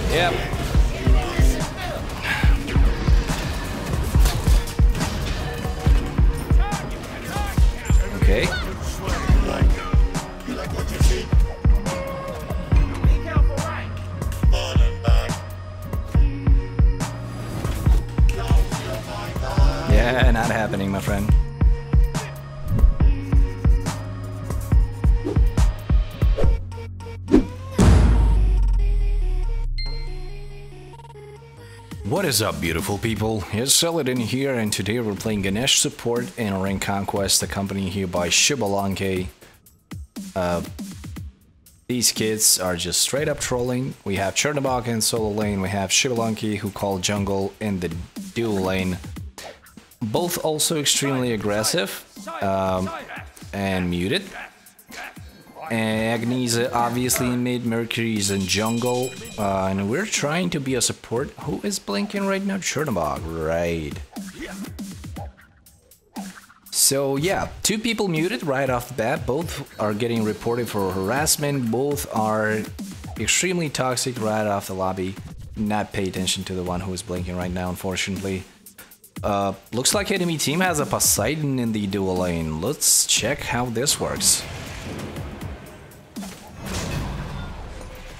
Yep. Okay. Yeah, not happening, my friend. What is up, beautiful people? It's Elidan here, and today we're playing Ganesh support in Ring Conquest, accompanied here by Shibalanke. These kids are just straight up trolling. We have Chernobog in solo lane, we have Shibalanke who call jungle in the dual lane. Both also extremely aggressive and muted. And Ganesha obviously in mid, Mercury is in jungle, and we're trying to be a support. Who is blinking right now? Chernobog, right. So yeah, two people muted right off the bat. Both are getting reported for harassment. Both are extremely toxic right off the lobby. Not pay attention to the one who is blinking right now, unfortunately. Looks like enemy team has a Poseidon in the dual lane. Let's check how this works.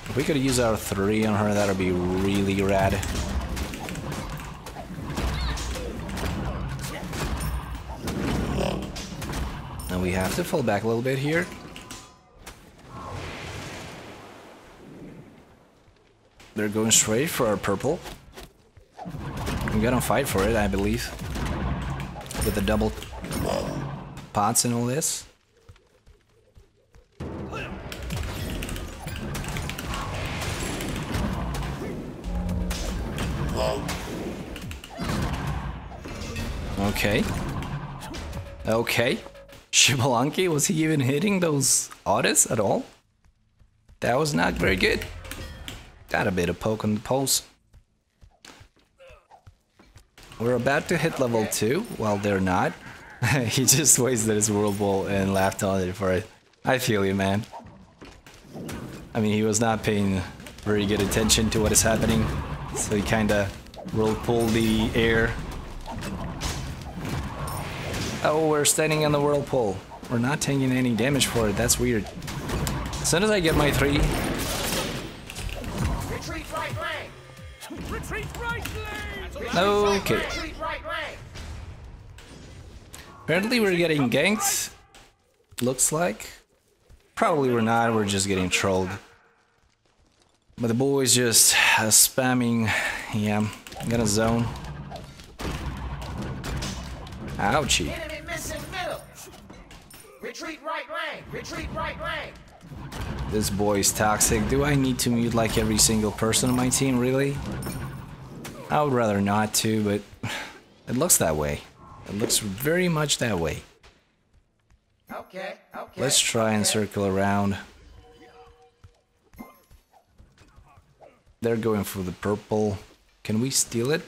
If we could use our 3 on her, that would be really rad. And we have to fall back a little bit here. They're going straight for our purple. We're gonna fight for it, I believe. With the double pots and all this. Okay. Okay. Shibalanke, was he even hitting those autos at all? That was not very good. Got a bit of poke on the post. We're about to hit level 2. Well, they're not. He just wasted his world ball and laughed on it for it. I feel you, man. I mean, he was not paying very good attention to what is happening. So he kinda whirlpooled the air. Oh, we're standing on the whirlpool. We're not taking any damage for it. That's weird. As soon as I get my 3. Retreat right lane. Retreat right lane. Okay. Retreat right lane. Apparently we're getting ganked. Looks like. Probably we're not. We're just getting trolled. But the boys just spamming. Yeah, I'm gonna zone. Ouchie. Enemy missing middle. Retreat right lane. Retreat right lane. This boy's toxic. Do I need to mute like every single person on my team, really? I would rather not to, but it looks that way. It looks very much that way. Okay. Let's try and circle around. They're going for the purple. Can we steal it?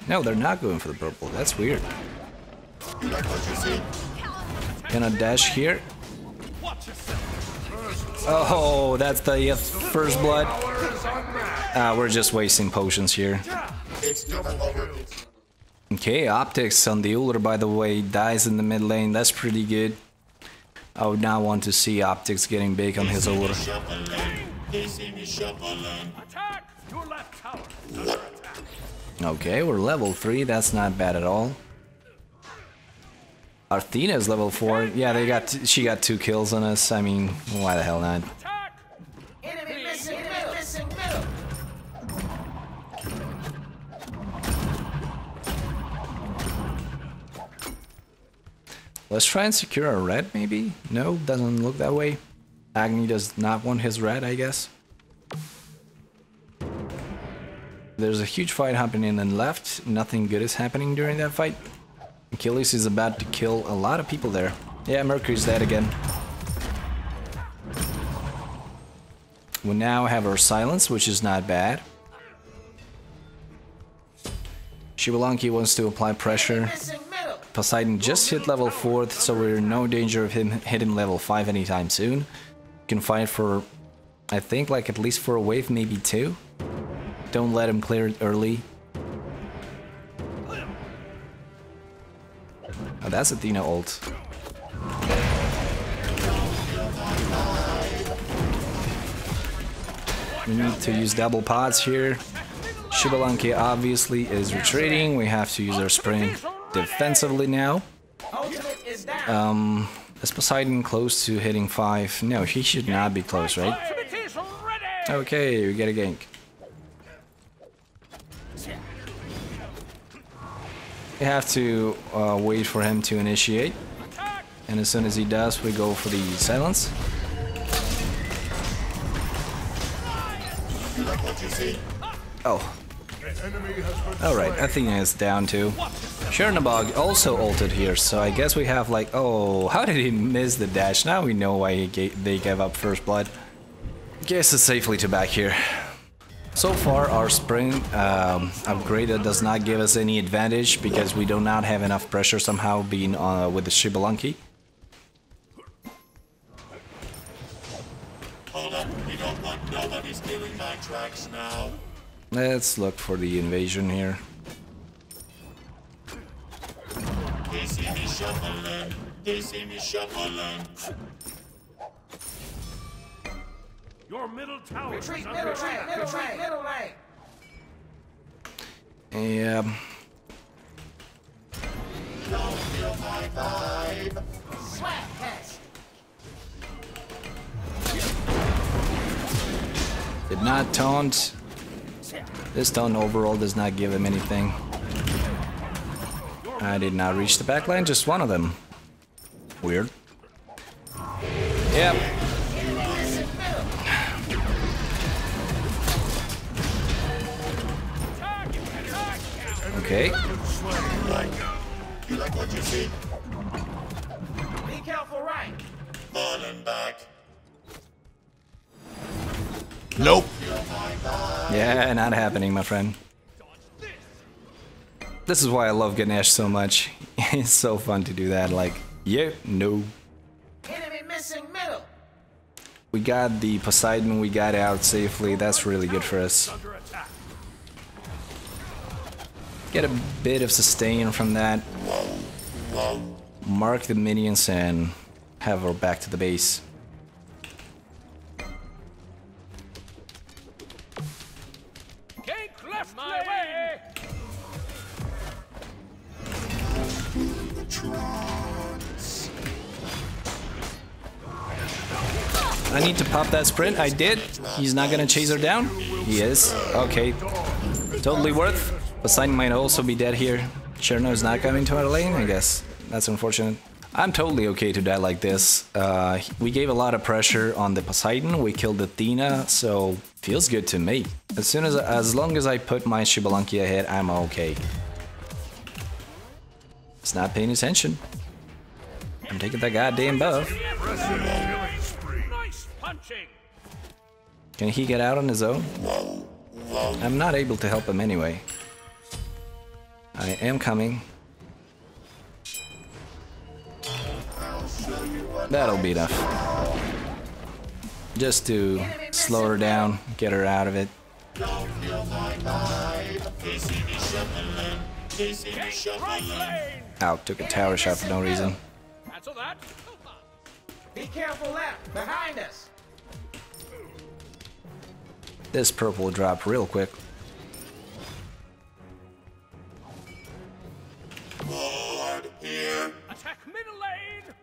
No, they're not going for the purple. That's weird. Gonna dash here. Oh, that's the first blood. We're just wasting potions here. Okay, Optics on the Uller, by the way, dies in the mid lane. That's pretty good. I would not want to see Optics getting big on his Uller. Okay, we're level 3. That's not bad at all. Arthena's level 4. Yeah, she got 2 kills on us. I mean, why the hell not? Enemy missing middle. Let's try and secure our red, maybe? No, doesn't look that way. Agni does not want his red, I guess. There's a huge fight happening on the left. Nothing good is happening during that fight. Achilles is about to kill a lot of people there. Yeah, Mercury's dead again. We now have our silence, which is not bad. Shibalanke wants to apply pressure. Poseidon just hit level 4th, so we're in no danger of him hitting level 5 anytime soon. Can fight for I think like at least for a wave, maybe 2. Don't let him clear it early. Oh, that's Athena ult. We need to use double pods here. Shibalanki obviously is retreating. We have to use our sprint defensively now. Is Poseidon close to hitting 5? No, he should not be close, right? Okay, we get a gank. We have to wait for him to initiate. And as soon as he does, we go for the silence. Oh. Alright, Athena is down too. Chernabog also ulted here, so I guess we have like... Oh, how did he miss the dash? Now we know why they gave up first blood. Guess it's safely to back here. So far our sprint upgrade does not give us any advantage because we do not have enough pressure somehow being with the Shibalanki. Hold up, we don't want nobody stealing my tracks now. Let's look for the invasion here. They see me shuffling, they see me shuffling. Your middle tower is Retreat, under attack. middle lane. Yeah. Don't feel my vibe. Swag test. Did not taunt. This taunt overall does not give him anything. I did not reach the backline, just one of them. Weird. Yep. Okay. You like what you see? Be careful, right? Falling back. Nope. Yeah, not happening, my friend. This is why I love Ganesh so much. It's so fun to do that, like, yeah, no. Enemy missing middle. We got the Poseidon, we got out safely, that's really good for us. Get a bit of sustain from that. Mark the minions and have her back to the base. Gank left my way. I need to pop that sprint, I did. He's not gonna chase her down? He is. Okay. Totally worth. Poseidon might also be dead here. Cherno is not coming to our lane, I guess. That's unfortunate. I'm totally okay to die like this. We gave a lot of pressure on the Poseidon, we killed Athena, so feels good to me. As long as I put my Shibalanki ahead, I'm okay. It's not paying attention. I'm taking that goddamn buff. Nice punching. Can he get out on his own? I'm not able to help him anyway. I am coming. That'll be enough. Just to slow her down, get her out of it. Don't feel my vibe. They see me shuffling, they see me shuffling. Out, took a tower shot for no reason. Cancel that. Be careful left. Behind us. This purple dropped real quick. Lord, here. Attack middle lane.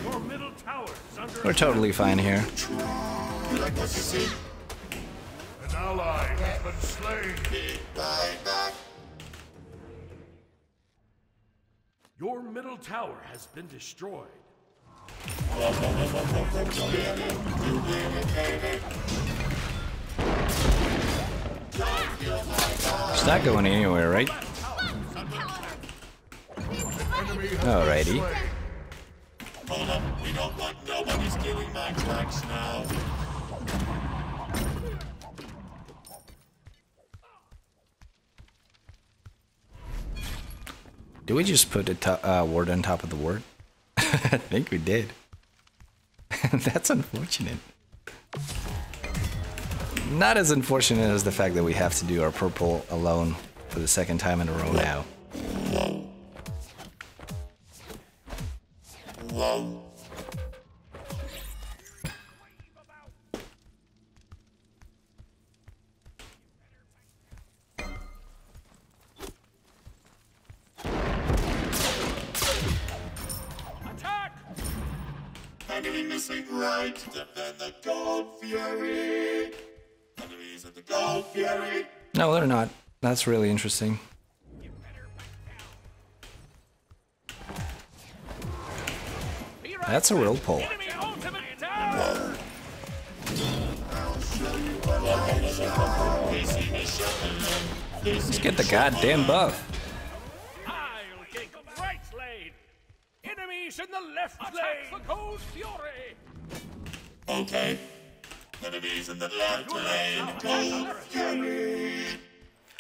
Your middle tower is under We're totally fine here. You like what you see? An ally has been slain. Be right back. Your middle tower has been destroyed. It's not going anywhere, right? Alrighty. Hold up, we don't want nobody stealing my tracks now. Do we just put a word on top of the word? I think we did. That's unfortunate. Not as unfortunate as the fact that we have to do our purple alone for the second time in a row now. Enemy missing right, defend the Gold Fury. Enemies at the Gold Fury. No, they're not. That's really interesting. That's a real pull. Let's get the goddamn buff. I'll take the right lane. Enemies in the left lane. The Gold Fury. Okay. Enemies in the left lane. Gold Fury.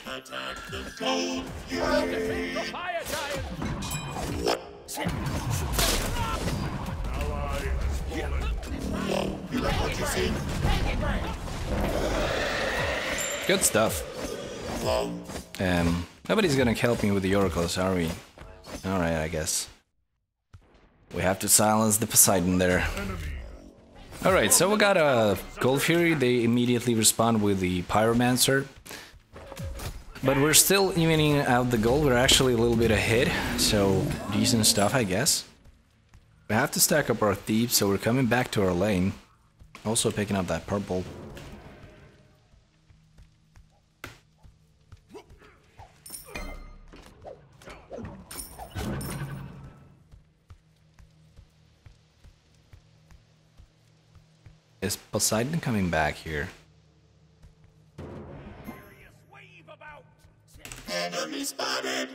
Attack the Gold Fury. The fire giant. Ally has fallen. You like what you see? Good stuff. Nobody's gonna help me with the oracles, are we? Alright, I guess. We have to silence the Poseidon there. Alright, so we got a Gold Fury. They immediately respond with the Pyromancer. But we're still evening out the gold. We're actually a little bit ahead, so decent stuff, I guess. We have to stack up our thieves, so we're coming back to our lane. Also picking up that purple. Is Poseidon coming back here? Enemy spotted.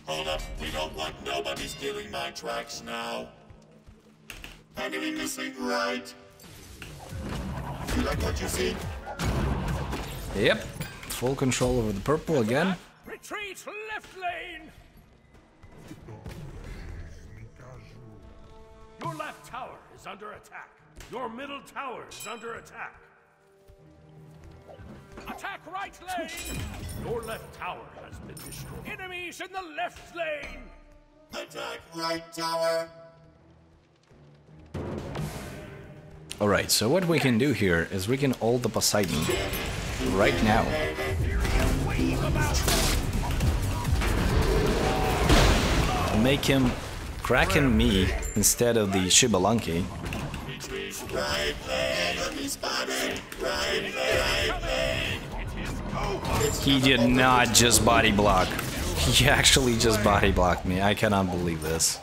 Hold up, we don't want nobody stealing my tracks now. Enemy missing right. You like what you see? Yep, full control over the purple again. Retreat left lane. Your left tower is under attack. Your middle tower is under attack. Attack right lane! Your left tower has been destroyed. Enemies in the left lane! Attack right tower. Alright, so what we can do here is we can ult the Poseidon right now. Make him Kraken me instead of the Shibbolunki. Right lane, enemy spotted. Right lane. He did not just body block. He actually just body blocked me. I cannot believe this.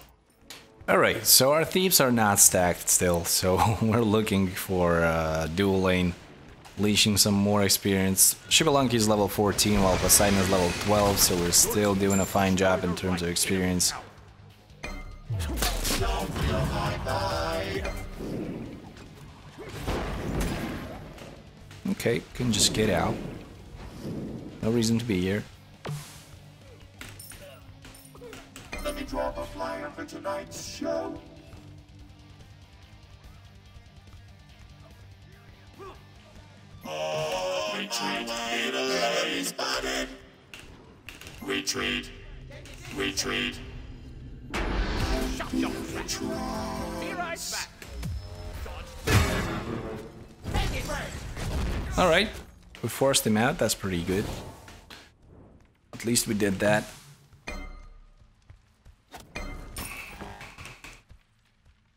Alright, so our thieves are not stacked still, so we're looking for dual lane, leashing some more experience. Shibbolunki is level 14 while Poseidon is level 12, so we're still doing a fine job in terms of experience. Okay, can just get out. No reason to be here. Let me drop a flyer for tonight's show. Oh, retreat, enemy spotted. Retreat. Retreat. Shut your trap. Be right back. Alright, we forced him out, that's pretty good. At least we did that.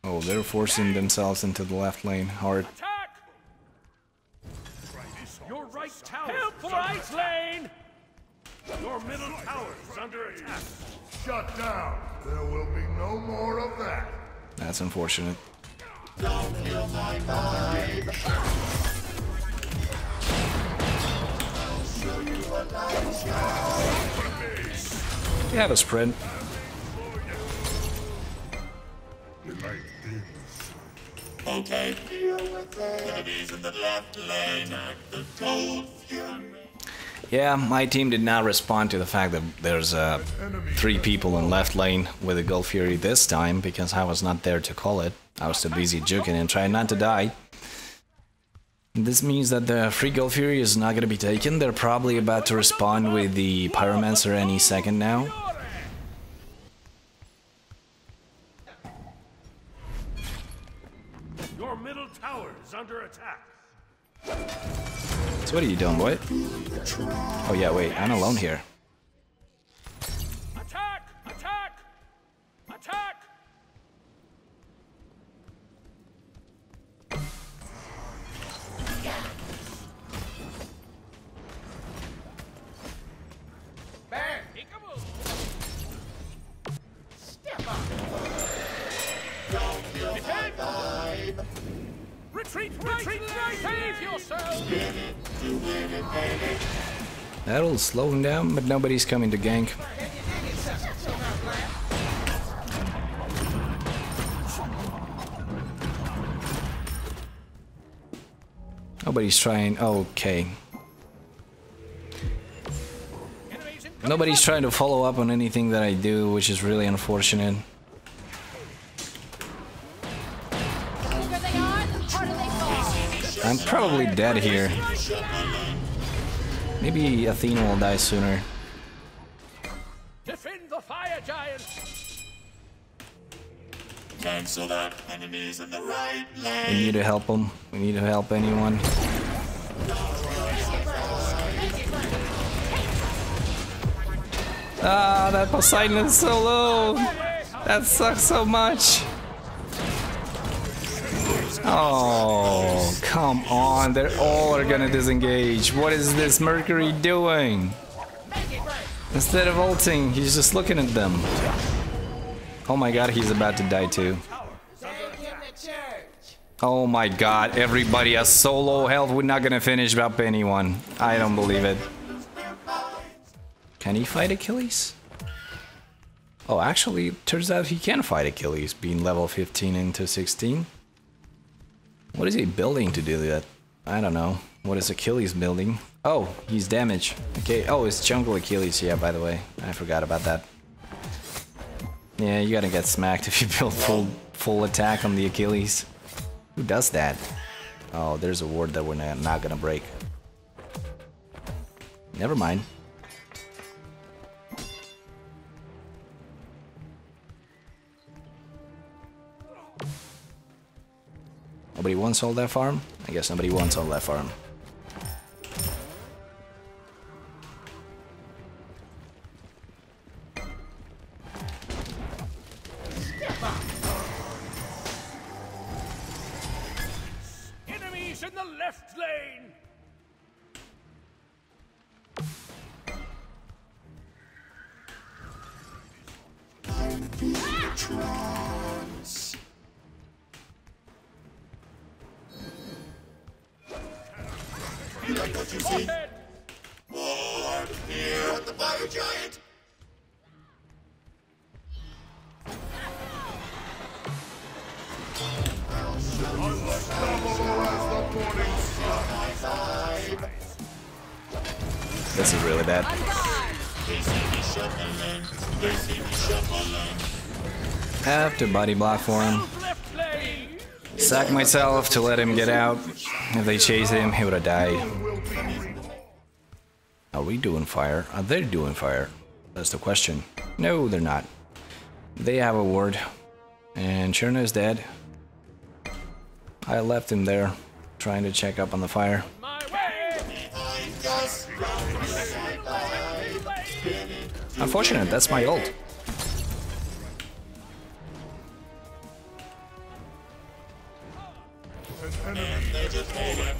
Oh, they're forcing themselves into the left lane hard. Attack! Your right tower. Help right lane! Your middle tower is under attack. Shut down. There will be no more of that. That's unfortunate. Don't kill my vibe. I'll show you what life's like. We have a sprint. Okay, deal with it. Enemies in the left lane. Attack the Gold Fury. Yeah, my team did not respond to the fact that there's 3 people in left lane with a Gold Fury this time, because I was not there to call it. I was too busy juking and trying not to die. This means that the free Gold Fury is not going to be taken. They're probably about to respond with the Pyromancer any second now. Your middle tower is under attack. So what are you doing, boy? Oh yeah, wait, I'm alone here. Attack! Attack! Attack! Bang! Peekaboo! Step up! Retreat! Retreat! Save yourself! That'll slow him down, but nobody's coming to gank. Nobody's trying. Okay. Nobody's trying to follow up on anything that I do, which is really unfortunate. I'm probably dead here. Maybe Athena will die sooner. Defend the fire giant! Cancel that. Enemies in the right lane. We need to help him. We need to help anyone. Ah, that Poseidon is so low. That sucks so much. Oh, come on. They're all are gonna disengage. What is this Mercury doing? Instead of ulting, he's just looking at them. Oh my god, he's about to die too. Oh my god, everybody has so low health, we're not gonna finish up anyone. I don't believe it. Can he fight Achilles? Oh, actually, turns out he can fight Achilles, being level 15 into 16. What is he building to do that? I don't know. What is Achilles building? Oh, he's damaged. Okay, oh, it's jungle Achilles, yeah, by the way. I forgot about that. Yeah, you gotta get smacked if you build full attack on the Achilles. Who does that? Oh, there's a ward that we're not gonna break. Never mind. Nobody wants all that farm? I guess nobody wants all that farm. Enemies in the left lane! You like what you see? Ward here at the fire giant. This is really bad. They see me shuffling. They see me shuffling. I have to body block for him. Left lane! Sack myself to let him get out. If they chase him, he would have died. Are we doing fire? Are they doing fire? That's the question. No, they're not. They have a ward. And Cherna is dead. I left him there, trying to check up on the fire. My way! Behind us. Unfortunate, that's my ult. They just hold it.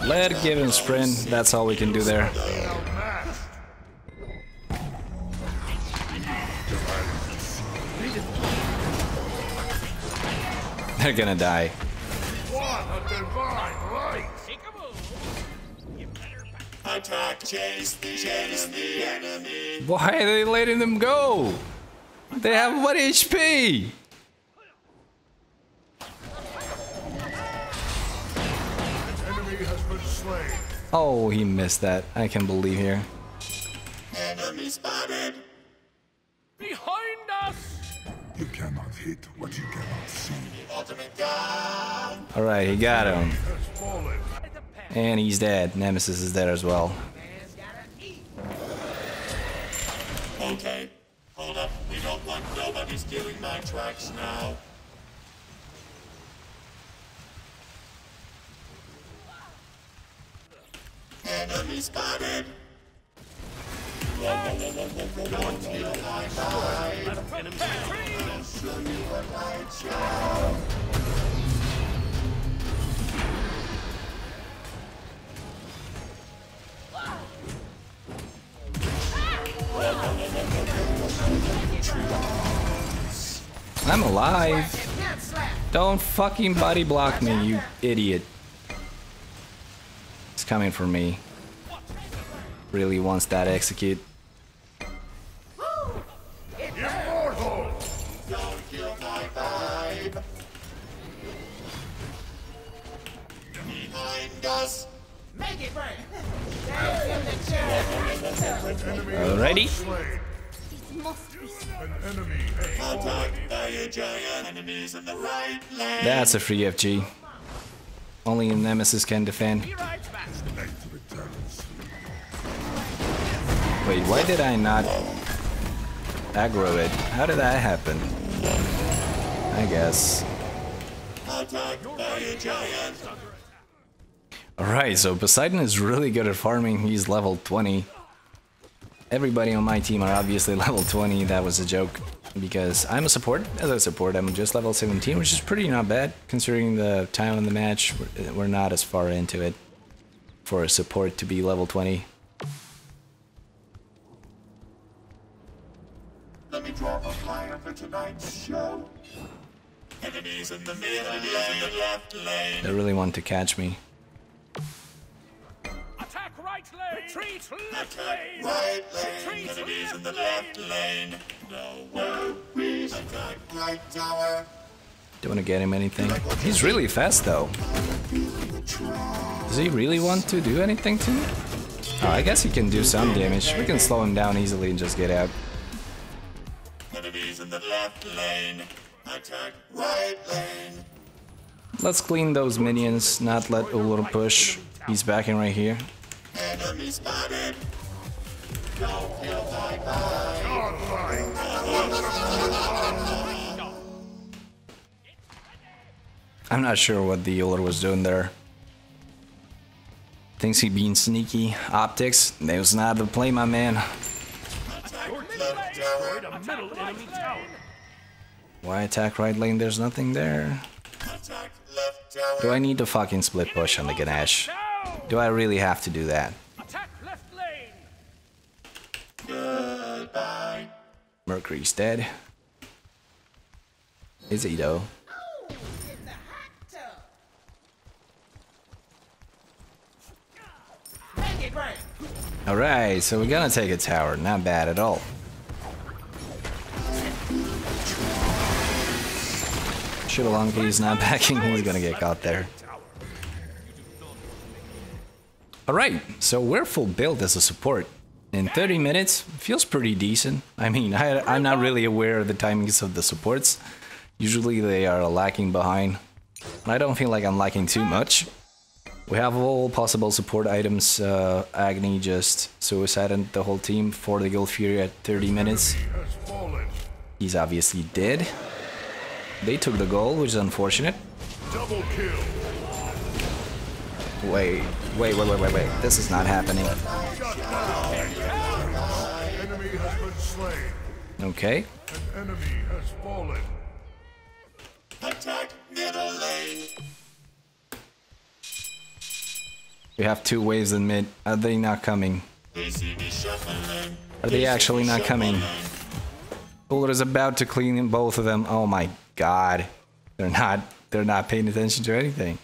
Let give him sprint, that's all we can do there. They're gonna die. What a divine right! Attack, chase the enemy. Why are they letting them go? They have 1 HP! slain. Oh, he missed that. I can't believe here. Enemy spotted. Behind us! You cannot hit what you cannot see. Ultimate down. Alright, he got him. Has fallen. And he's dead. Nemesis is dead as well. Man's gotta eat. Okay, hold up. We don't want nobody stealing my tracks now. Enemy spotted. Don't kill my vibe. I'll show you what I show. I'm alive. Don't fucking body block me, you idiot. It's coming for me. Really wants that execute. Immortal! Don't kill my vibe. Behind us. Make it rain. That's in the chair. Enemy Alrighty. slain. An enemy has fallen. Attacked by a giant. Enemies in the right lane. That's a free FG. Only a Nemesis can defend. Be right back. Night returns. Wait, why did I not aggro it? How did that happen? I guess. Attacked by a giant. Alright, so Poseidon is really good at farming. He's level 20. Everybody on my team are obviously level 20. That was a joke. Because I'm a support. As a support, I'm just level 17, which is pretty not bad. Considering the time of the match, we're not as far into it for a support to be level 20. Let me drop a flyer for tonight's show. Enemies in the middle lane, in the left lane. They really want to catch me. Attack right lane! Retreat left Attack lane! right lane. Retreat Enemies in the left left lane. No worries. Attack right tower. Don't want to get him anything. He's really fast though. Does he really want to do anything to me? Oh, I guess he can do some damage. We can slow him down easily and just get out. Enemies in the left lane. Attack right lane. Let's clean those minions, not let Ulur push. He's backing right here. Enemy spotted. Don't kill my vibe. I'm not sure what the Ulur was doing there. Thinks he being sneaky. Optics, that was not the play, my man. Destroyed a middle enemy tower. Why attack right lane? There's nothing there. Attack left tower. Do I need to fucking split push on the Ganesh? Do I really have to do that? Attack left lane. Goodbye. Mercury's dead. Is he though? In the hot tub. Make it rain. Alright, so we're gonna take a tower. Not bad at all. Shivalonki is not backing. He's gonna get caught there. Alright, so we're full build as a support. In 30 minutes, feels pretty decent. I mean, I'm not really aware of the timings of the supports. Usually they are lacking behind. I don't feel like I'm lacking too much. We have all possible support items. Agni just suicided the whole team for the Guild Fury at 30 minutes. Has fallen. He's obviously dead. They took the goal, which is unfortunate. Double kill. Wait. This is not happening. Shut down. Enemy has been slain. Okay. An enemy has fallen. Attack middle lane. We have two waves in mid. Are they not coming? They see me shuffling. Are they actually not coming? Ulur is about to clean in both of them. Oh my god. They're not paying attention to anything.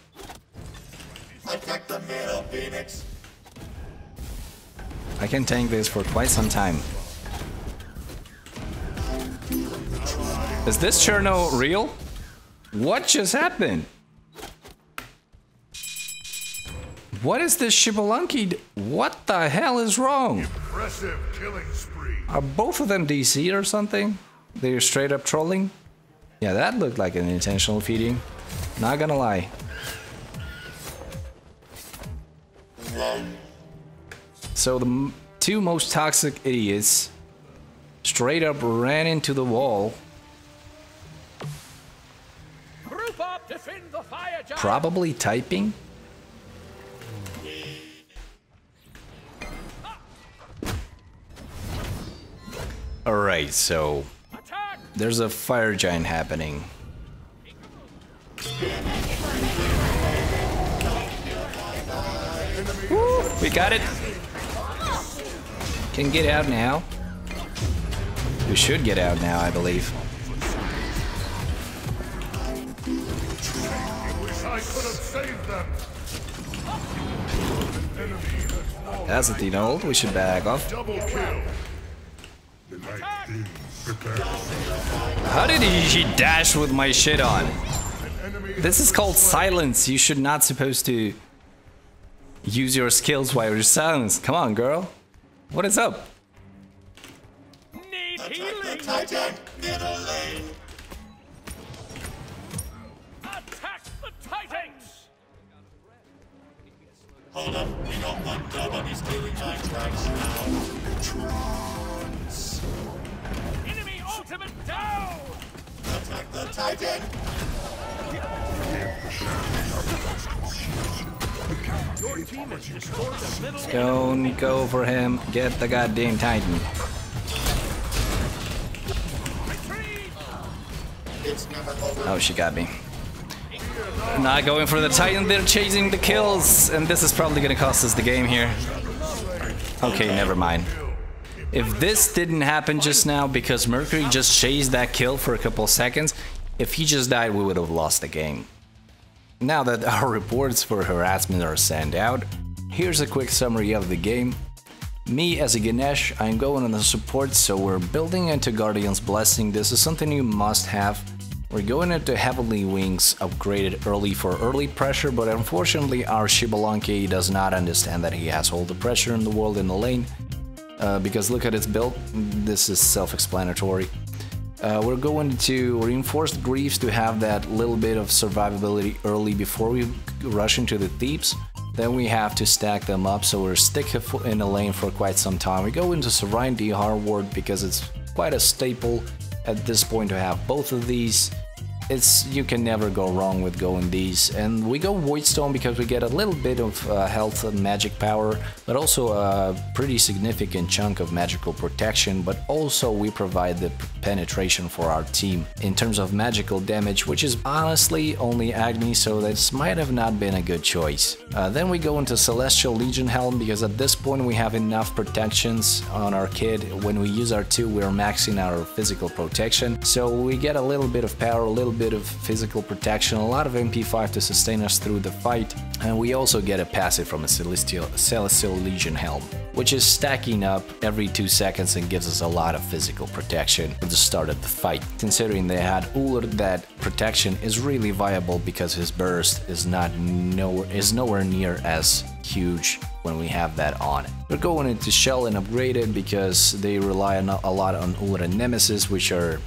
Attack the middle, Phoenix. I can tank this for quite some time. Is this Cherno real? What just happened? What is this Shibbolunki? What the hell is wrong? Impressive killing spree. Are both of them DC'd or something? They're straight up trolling? Yeah, that looked like an intentional feeding. Not gonna lie. So the two most toxic idiots straight up ran into the wall. Group up, defend the fire giant. Probably typing. Alright, so Attack! there's a fire giant happening. Woo, we got it. Can get out now. We should get out now, I believe. Wish I could have saved them. Enemy has fallen. That's the thing, old. We should back off. Double kill. The night is prepared. How did he dash with my shit on? Enemy This is called silence. You should not supposed to use your skills while you're silenced. Come on, girl. What is up? Need healing! Titan, middle lane. Attack the Titans! Hold up, we don't want nobody stealing my tracks now. Enemy ultimate down! Attack the Titan. Your team has destroyed the middle. Don't go for him. Get the goddamn Titan. Retreat! It's never over. Oh, she got me. Not going for the Titan. They're chasing the kills. And this is probably going to cost us the game here. Okay, never mind. If this didn't happen just now because Mercury just chased that kill for a couple seconds, if he just died, we would have lost the game. Now that our reports for harassment are sent out, here's a quick summary of the game. Me as a Ganesh, I'm going on the support, so we're building into Guardian's Blessing. This is something you must have. We're going into Heavenly Wings upgraded early for early pressure, but unfortunately our Shibbolunki does not understand that he has all the pressure in the world in the lane. Because look at its build, this is self-explanatory. We're going to Reinforced Griefs to have that little bit of survivability early before we rush into the Thieves. Then we have to stack them up, so we're stick in the lane for quite some time. We go into Sovereignty Hardward because it's quite a staple at this point to have both of these. You can never go wrong with going these. And we go Voidstone because we get a little bit of health and magic power, but also a pretty significant chunk of magical protection, but also we provide the penetration for our team in terms of magical damage, which is honestly only Agni, so this might have not been a good choice. Then we go into Celestial Legion Helm because at this point we have enough protections on our kid. When we use our 2, we're maxing our physical protection, so we get a little bit of power, a little bit of physical protection, a lot of MP5 to sustain us through the fight, and we also get a passive from a Celestial Legion Helm, which is stacking up every 2 seconds and gives us a lot of physical protection at the start of the fight. Considering they had Ullr, that protection is really viable because his burst is nowhere near as huge when we have that on. We're going into Shell and upgraded because they rely a lot on Ullr and Nemesis, which are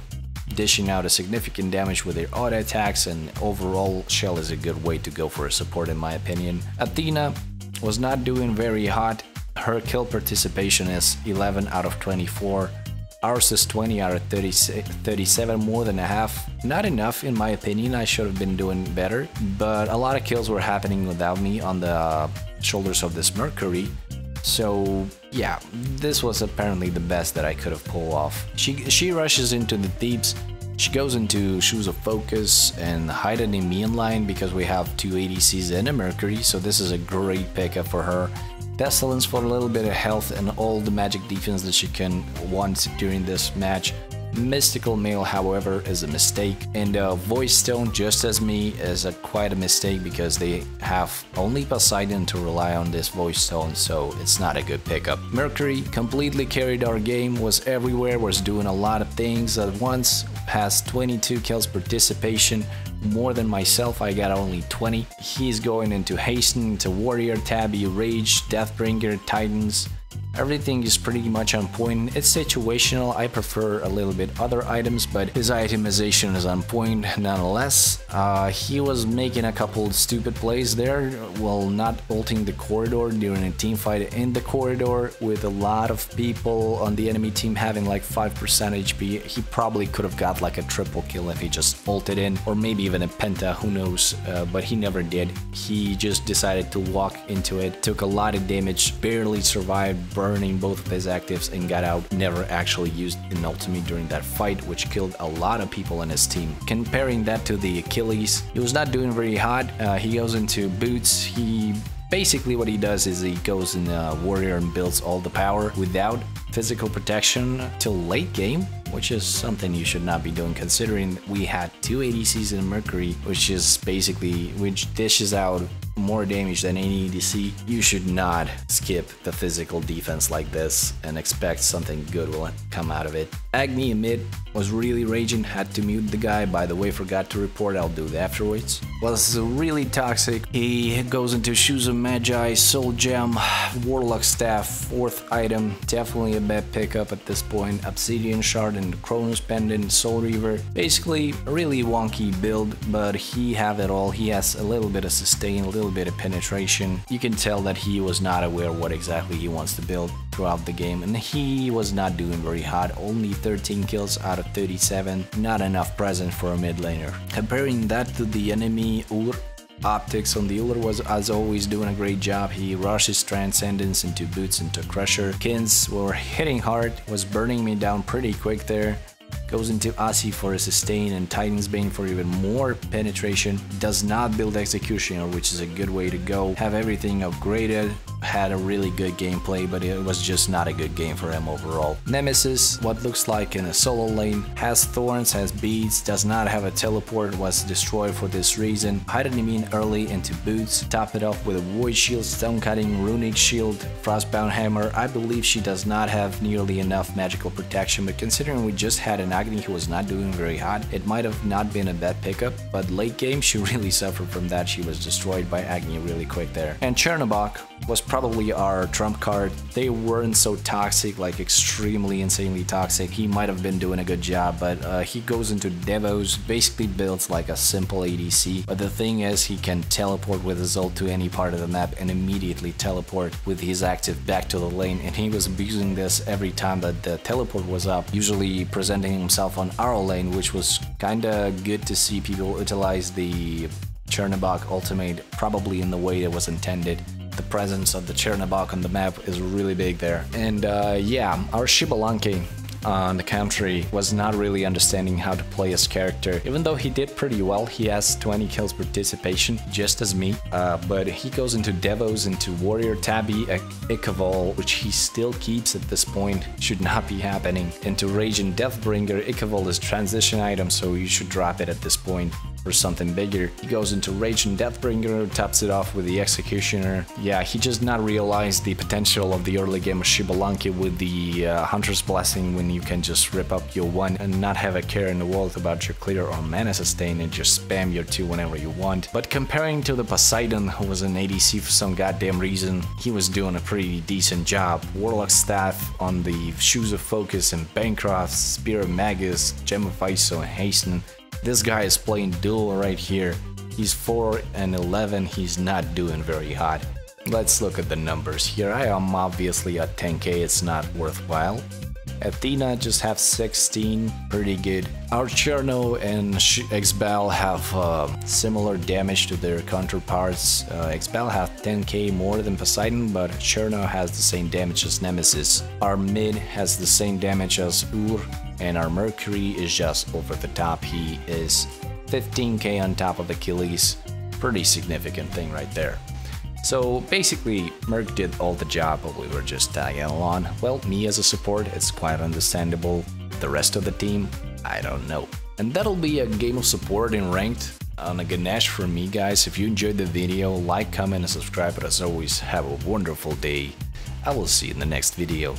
dishing out a significant damage with their auto attacks, and overall Shell is a good way to go for a support in my opinion. Athena was not doing very hot. Her kill participation is 11 out of 24. Ours is 20 out of 37, more than a half. Not enough in my opinion, I should have been doing better, but a lot of kills were happening without me on the shoulders of this Mercury. So yeah, this was apparently the best that I could have pulled off. She rushes into the Thieves. She goes into Shoes of Focus and hide an immune line because we have 2 ADCs and a Mercury, so this is a great pickup for her. Pestilence for a little bit of health and all the magic defense that she can want during this match. Mystical Mail, however, is a mistake, and Voice Stone, just as me, is quite a mistake because they have only Poseidon to rely on this Voice Stone, so it's not a good pickup. Mercury completely carried our game, was everywhere, was doing a lot of things at once, has 22 kills participation, more than myself. I got only 20. He's going into Hasten, into Warrior, Tabby, Rage, Deathbringer, Titans. Everything is pretty much on point. It's situational. I prefer a little bit other items, but his itemization is on point nonetheless. He was making a couple stupid plays there while not ulting the corridor during a team fight in the corridor with a lot of people on the enemy team having like 5% HP. He probably could have got like a triple kill if he just ulted in, or maybe even a penta, who knows, but he never did. He just decided to walk into it, took a lot of damage, barely survived, burning both of his actives and got out. Never actually used an ultimate during that fight, which killed a lot of people in his team. Comparing that to the Achilles, he was not doing very hot. He goes into boots. Basically what he does is he goes in Warrior and builds all the power without physical protection till late game, which is something you should not be doing considering we had 2 ADCs in Mercury, which dishes out more damage than any ADC. You should not skip the physical defense like this and expect something good will come out of it. Agni mid was really raging, had to mute the guy, by the way, forgot to report, I'll do that afterwards. Was really toxic. He goes into Shoes of Magi, Soul Gem, Warlock Staff, 4th item, definitely a bad pickup at this point. Obsidian Shard and Chronos Pendant, Soul Reaver, basically a really wonky build, but he have it all. He has a little bit of sustain, a little bit of penetration. You can tell that he was not aware what exactly he wants to build throughout the game, and he was not doing very hot, only 13 kills out of 37, not enough present for a mid laner. Comparing that to the enemy Ur, Optics on the Uller was as always doing a great job. He rushes Transcendence into Boots into Crusher. Kins were hitting hard, was burning me down pretty quick there. Goes into Asi for a sustain and Titan's Bane for even more penetration. Does not build Executioner, which is a good way to go. Have everything upgraded. Had a really good gameplay, but it was just not a good game for him overall. Nemesis, what looks like in a solo lane, has thorns, has beads, does not have a teleport, was destroyed for this reason. Hide Nimin early into Boots, top it off with a Void Shield, Stone Cutting, Runic Shield, Frostbound Hammer. I believe she does not have nearly enough magical protection, but considering we just had an Agni who was not doing very hot, it might have not been a bad pickup, but late game she really suffered from that. She was destroyed by Agni really quick there. And Chernobog was probably our trump card. They weren't so toxic, like extremely insanely toxic. He might have been doing a good job, but he goes into Devos, basically builds like a simple ADC, but the thing is he can teleport with his ult to any part of the map and immediately teleport with his active back to the lane, and he was abusing this every time that the teleport was up, usually presenting himself on our lane, which was kinda good to see people utilize the Chernobog ultimate probably in the way it was intended. The presence of the Chernobog on the map is really big there. And yeah, our Shibalanki on the country was not really understanding how to play his character. Even though he did pretty well, he has 20 kills participation, just as me, but he goes into Devos, into Warrior, Tabby, Ikavol, which he still keeps at this point, should not be happening, into Rage and Deathbringer. Ikavol is transition item, so you should drop it at this point for something bigger. He goes into Rage and Deathbringer, tops it off with the Executioner. Yeah, he just not realized the potential of the early game of Shibalanki with the Hunter's Blessing, when you can just rip up your 1 and not have a care in the world about your clear or mana sustain and just spam your 2 whenever you want. But comparing to the Poseidon, who was an ADC for some goddamn reason, he was doing a pretty decent job. Warlock Staff on the Shoes of Focus and Bancroft, Spear of Magus, Gem of Iso and Hasten. This guy is playing duel right here. He's 4 and 11, he's not doing very hot. Let's look at the numbers here. I am obviously at 10k, it's not worthwhile. Athena just have 16, pretty good. Our Cherno and Xbal have similar damage to their counterparts. Xbal have 10k more than Poseidon, but Cherno has the same damage as Nemesis. Our mid has the same damage as Ur, and our Mercury is just over the top. He is 15k on top of Achilles. Pretty significant thing right there. So basically, Merc did all the job, but we were just tagging along. Well, me as a support, it's quite understandable. the rest of the team, I don't know. And that'll be a game of support in ranked on a Ganesh from me, guys. If you enjoyed the video, like, comment and subscribe, but as always, have a wonderful day. I will see you in the next video.